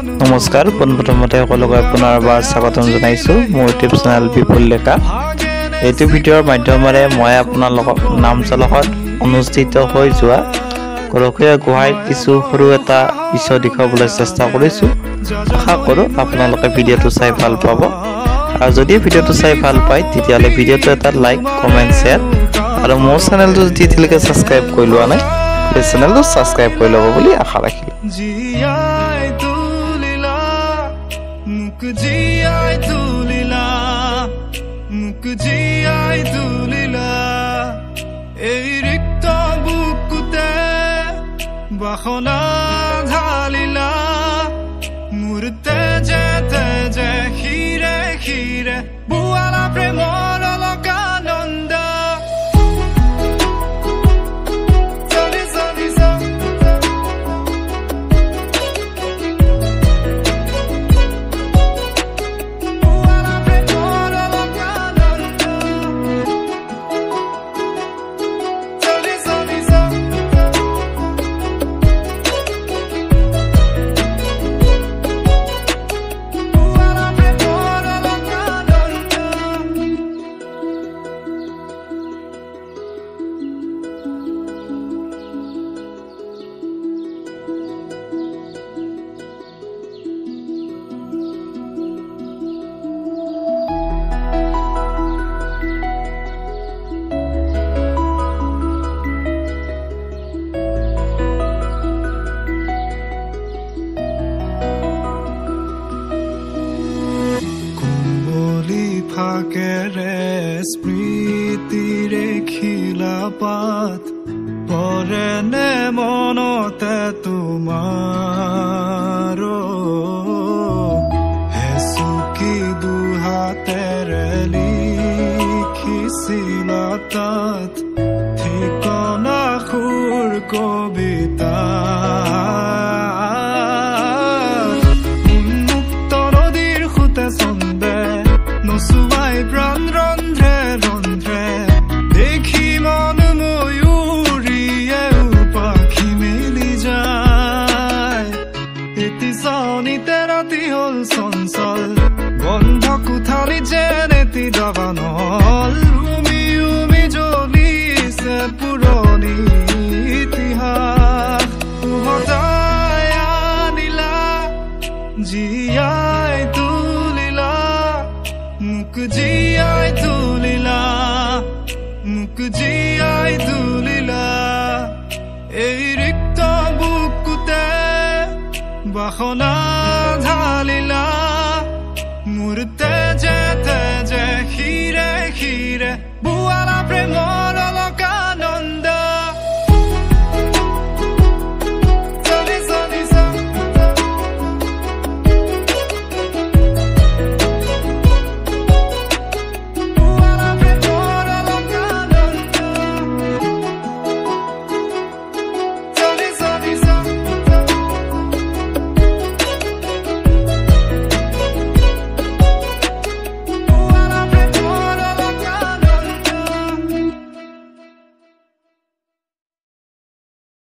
নমস্কাৰ পোনপ্ৰথমতে সকলোকে পুনৰবাৰ স্বাগতম জনাইছো মোৰ ইউটিউব চেনেল বিপুল লেকা। এইটো ভিডিঅ'ৰ মাধ্যমেৰে মই আপোনালোকক নামচালকত অনুষ্ঠিত হৈ যোৱা গৰখীয়া গোহাঁইৰ কিছু সৰু এটা বিষয় দেখুৱাবলৈ চেষ্টা কৰিছো। আশা কৰোঁ আপোনালোকে ভিডিঅ'টো চাই ভাল পাব। আৰু যদি ভিডিঅ'টো চাই ভাল পায় তেতিয়াহ'লে ভিডিঅ'টো এটা লাইক কমেণ্ট শ্বেয়াৰ আৰু মোৰ চেনেলটো যদি এতিয়ালৈকে ছাবস্ক্ৰাইব কৰি লোৱা নাই এই চেনেলটো ছাবস্ক্ৰাইব কৰি ল'ব বুলি আশা ৰাখিলোঁ। বাখনা ঢালিলা মোৰ তেজে তেজে খিৰে খিৰে বুৱালা প্ৰেমৰ অলকানন্দ ফাকেৰে স্মৃতিৰে খিলা পাত পৰে নে মনতে তোমাৰ হেচুকি দুহাতেৰে লিখিছিলা তাত ঠিকনা সুৰ কবিতা নচুৱাই প্ৰাণ ৰন্ধ্ৰে ৰন্ধ্ৰে দেখি মন ময়ূৰীয়ে পাখি মেলি যায় এটি চাউনিতে ৰাতি হ'ল চঞ্চল বন্ধ কোঠালি যেন এটি দাবানল উমি উমি জ্বলিছে পুৰণি ইতিহাস উভতাই আনিলা জীয়াই মুক জীয়াই তুলিলা এই ৰিক্ত বুকুতে বাসনা ঢালিলা মোৰ তেজে তেজে খিৰে খিৰে বুৱালা প্ৰেমৰ